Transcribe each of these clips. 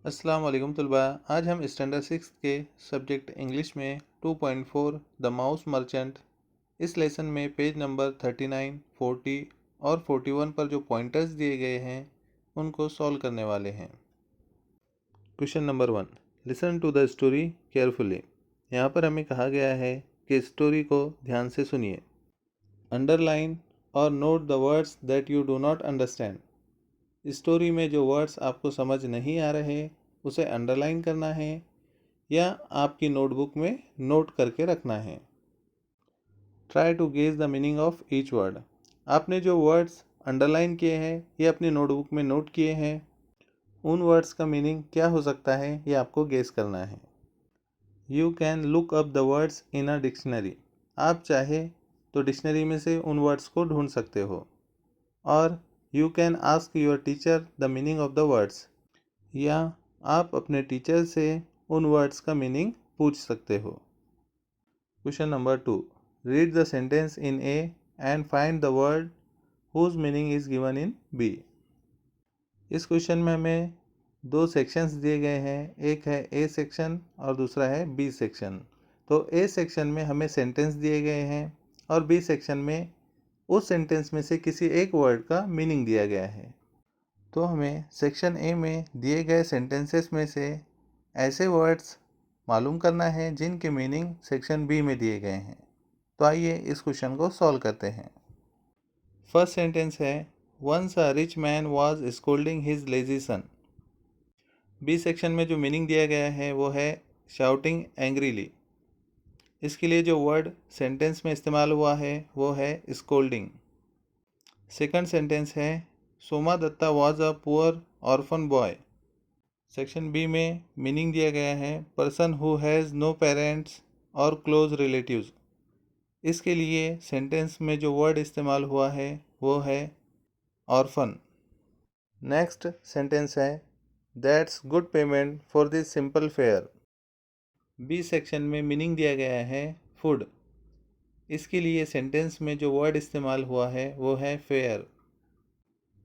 अस्सलाम वालेकुम तलबा। आज हम स्टैंडर्ड सिक्स के सब्जेक्ट इंग्लिश में 2.4 द माउस मर्चेंट इस लेसन में पेज नंबर 39, 40 और 41 पर जो पॉइंटर्स दिए गए हैं उनको सॉल्व करने वाले हैं। Question number 1, listen to the story carefully. यहाँ पर हमें कहा गया है कि स्टोरी को ध्यान से सुनिए। अंडरलाइन और note the words that you do not understand. Story में जो वर्ड्स आपको समझ नहीं आ रहे उसे अंडरलाइन करना है या आपकी नोटबुक में नोट करके रखना है। Try to gauge the meaning of each word. आपने जो वर्ड्स अंडरलाइन किए हैं या अपनी नोटबुक में नोट किए हैं उन वर्ड्स का मीनिंग क्या हो सकता है ये आपको गेस करना है। You can look up the words in a dictionary. आप चाहे तो डिक्शनरी में से उन वर्ड्स को ढूंढ सकते हो। और you can ask your teacher the meaning of the words. या आप अपने टीचर से उन वर्ड्स का मीनिंग पूछ सकते हो। Question number 2, read the sentence in A and find the word whose meaning is given in B. इस क्वेश्चन में हमें दो सेक्शंस दिए गए हैं, एक है ए सेक्शन और दूसरा है बी सेक्शन। तो ए सेक्शन में हमें सेंटेंस दिए गए हैं और बी सेक्शन में उस सेंटेंस में से किसी एक वर्ड का मीनिंग दिया गया है। तो हमें सेक्शन ए में दिए गए सेंटेंसेस में से ऐसे वर्ड्स मालूम करना है जिनके मीनिंग सेक्शन बी में दिए गए हैं। तो आइए इस क्वेश्चन को सॉल्व करते हैं। फर्स्ट सेंटेंस है, once a rich man was scolding his lazy son. B section में जो मीनिंग दिया गया है वो है शाउटिंग एंग्रीली। इसके लिए जो वर्ड सेंटेंस में इस्तेमाल हुआ है वो है स्कोल्डिंग। सेकंड सेंटेंस है, Soma Dutta was a poor orphan boy. Section B में मीनिंग दिया गया है person who has no parents और क्लोज रिलेटिव्स। इसके लिए सेंटेंस में जो वर्ड इस्तेमाल हुआ है वो है ऑर्फन। नेक्स्ट सेंटेंस है, that's good payment for this simple fare. B section में मीनिंग दिया गया है फूड। इसके लिए सेंटेंस में जो वर्ड इस्तेमाल हुआ है वो है फेयर।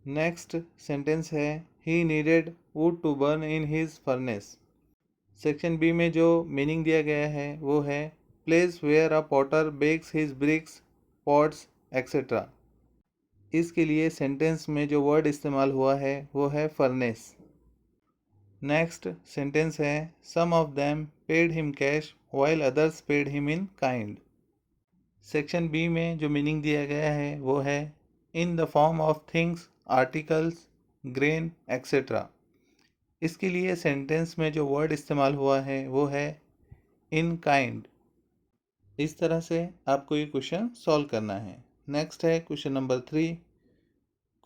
नेक्स्ट सेंटेंस है, he needed wood to burn in his furnace. Section B में जो मीनिंग दिया गया है वो है place where a potter bakes his bricks pots etcetera. इसके लिए सेंटेंस में जो वर्ड इस्तेमाल हुआ है वो है फर्नेस। नेक्स्ट सेंटेंस है, some of them paid him cash while others paid him in kind. Section B में जो मीनिंग दिया गया है वो है in the form of things articles grain etcetera. इसके लिए सेंटेंस में जो वर्ड इस्तेमाल हुआ है वो है इन काइंड। इस तरह से आपको ये क्वेश्चन सॉल्व करना है। नेक्स्ट है question number 3,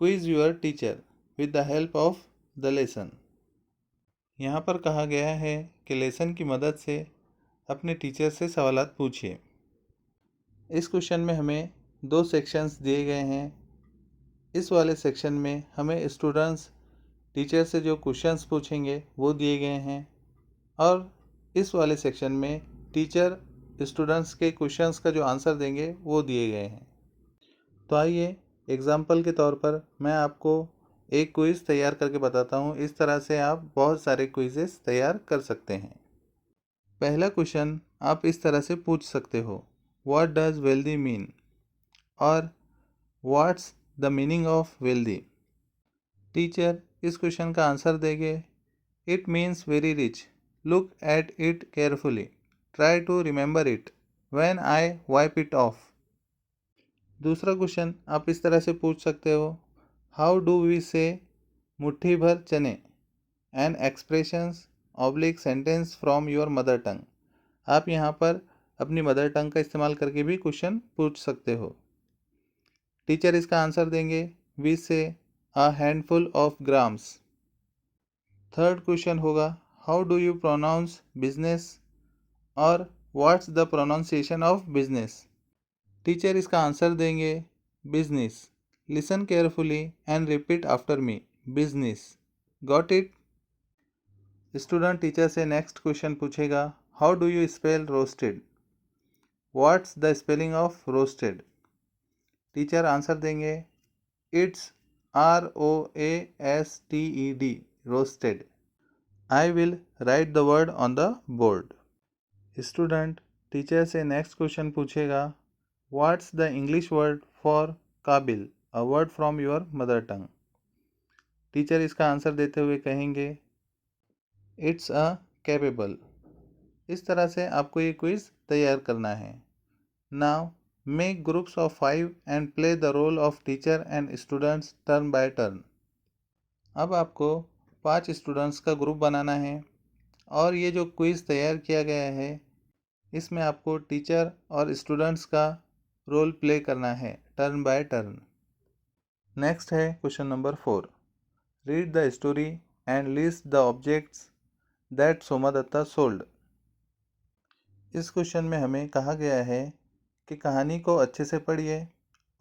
quiz your teacher with the help of the lesson. यहाँ पर कहा गया है कि लेसन की मदद से अपने टीचर से सवालात पूछिए। इस क्वेश्चन में हमें दो सेक्शंस दिए गए हैं। इस वाले सेक्शन में हमें स्टूडेंट्स टीचर से जो क्वेश्चंस पूछेंगे वो दिए गए हैं और इस वाले सेक्शन में टीचर स्टूडेंट्स के क्वेश्चंस का जो आंसर देंगे वो दिए गए हैं। तो आइए एग्जाम्पल के तौर पर मैं आपको एक क्विज़ तैयार करके बताता हूँ। इस तरह से आप बहुत सारे क्विज़ेस तैयार कर सकते हैं। पहला क्वेश्चन आप इस तरह से पूछ सकते हो, व्हाट डज वेल्दी मीन, और what's the meaning of wealthy. Teacher इस क्वेश्चन का आंसर देंगे, it means very rich, look at it carefully, try to remember it when I wipe it off. दूसरा क्वेश्चन आप इस तरह से पूछ सकते हो, हाउ डू वी से मुट्ठी भर चने, an expressions oblique sentence from your mother tongue. आप यहाँ पर अपनी मदर टंग का इस्तेमाल करके भी क्वेश्चन पूछ सकते हो। टीचर इसका आंसर देंगे, we say a handful of grams. Third question होगा, how do you pronounce business, और what's the pronunciation of business. Teacher इसका आंसर देंगे, business, listen carefully and repeat after me, business, got it. Student teacher से next question पूछेगा, how do you spell roasted, what's the spelling of roasted. Teacher answer देंगे, it's ROASTED, roasted. I will write the word on the board. Student teacher से next question पूछेगा, what's the English word for काबिल, a word from your mother tongue. Teacher इसका आंसर देते हुए कहेंगे, it's a capable. इस तरह से आपको ये क्विज तैयार करना है। Now make groups of 5 and play the role of teacher and students turn by turn. अब आपको 5 स्टूडेंट्स का ग्रुप बनाना है और ये जो क्विज तैयार किया गया है इसमें आपको टीचर और स्टूडेंट्स का रोल प्ले करना है टर्न बाय टर्न। नेक्स्ट है question number 4, read the story and list the objects that Soma Dutta sold. इस क्वेश्चन में हमें कहा गया है कि कहानी को अच्छे से पढ़िए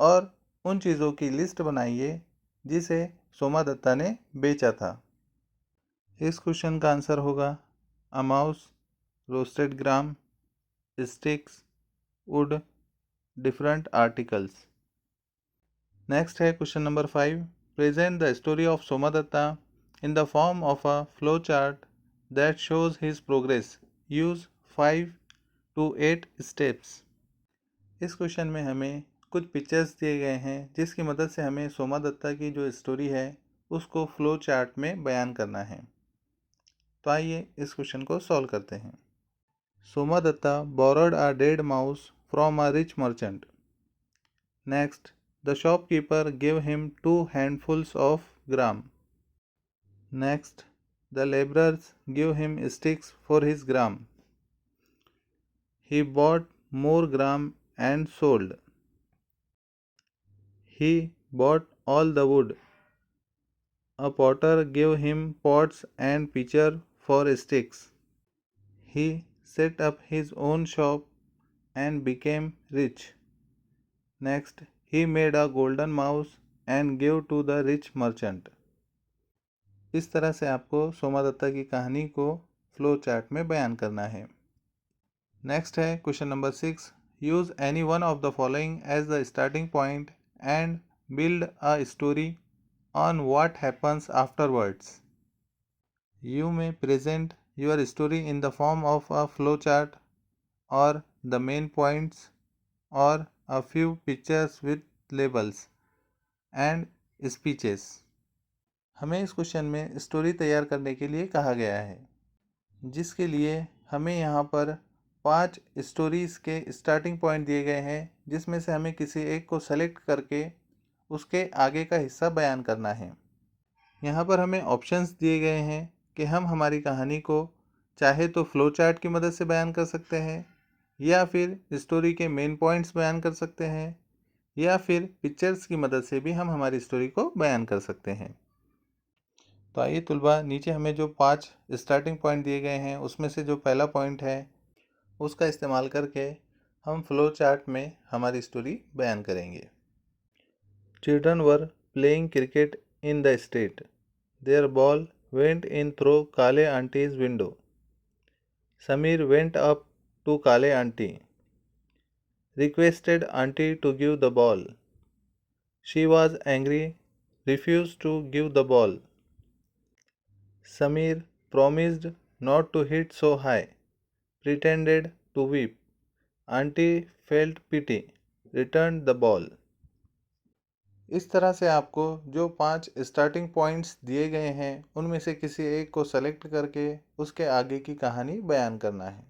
और उन चीज़ों की लिस्ट बनाइए जिसे सोमा दत्ता ने बेचा था। इस क्वेश्चन का आंसर होगा a mouse, roasted gram, sticks, wood, different articles. Next है question number 5, present the story of Soma Dutta in the form of a flow chart that shows his progress, use 5 to 8 steps. इस question में हमें कुछ pictures दिए गए हैं जिसकी मदद से हमें सोमा दत्ता की जो स्टोरी है उसको फ्लो चार्ट में बयान करना है। तो आइए इस क्वेश्चन को सॉल्व करते हैं। Soma Dutta borrowed a dead mouse from a rich merchant. Next, the shopkeeper gave him 2 handfuls of gram. Next, the laborers gave him sticks for his gram. He bought more gram and sold. He bought all the wood. A potter gave him pots and pitcher for sticks. He set up his own shop and became rich. Next, he made a golden mouse and gave to the rich merchant. इस तरह से आपको सोमा दत्ता की कहानी को flow chart में बयान करना है। नेक्स्ट है question number 6, use any one of the following as the starting point and build a story on what happens afterwards. You may present your story in the form of a flowchart or the main points or a few pictures with labels and speeches. हमें इस question में story तैयार करने के लिए कहा गया है, जिसके लिए हमें यहाँ पर 5 स्टोरीज़ के स्टार्टिंग पॉइंट दिए गए हैं जिसमें से हमें किसी एक को सेलेक्ट करके उसके आगे का हिस्सा बयान करना है। यहाँ पर हमें ऑप्शंस दिए गए हैं कि हम हमारी कहानी को चाहे तो फ्लो चार्ट की मदद से बयान कर सकते हैं या फिर स्टोरी के मेन पॉइंट्स बयान कर सकते हैं या फिर पिक्चर्स की मदद से भी हम हमारी स्टोरी को बयान कर सकते हैं। तो आइए तुलबा, नीचे हमें जो 5 स्टार्टिंग पॉइंट दिए गए हैं उसमें से जो पहला पॉइंट है उसका इस्तेमाल करके हम फ्लो चार्ट में हमारी स्टोरी बयान करेंगे। Children were playing cricket in the street. Their ball went in through Kale auntie's window. Samir went up to Kale auntie, requested auntie to give the ball. She was angry, refused to give the ball. Samir promised not to hit so high, pretended to weep. Auntie felt pity, returned the ball. इस तरह से आपको जो 5 starting points दिए गए हैं उनमें से किसी एक को सेलेक्ट करके उसके आगे की कहानी बयान करना है।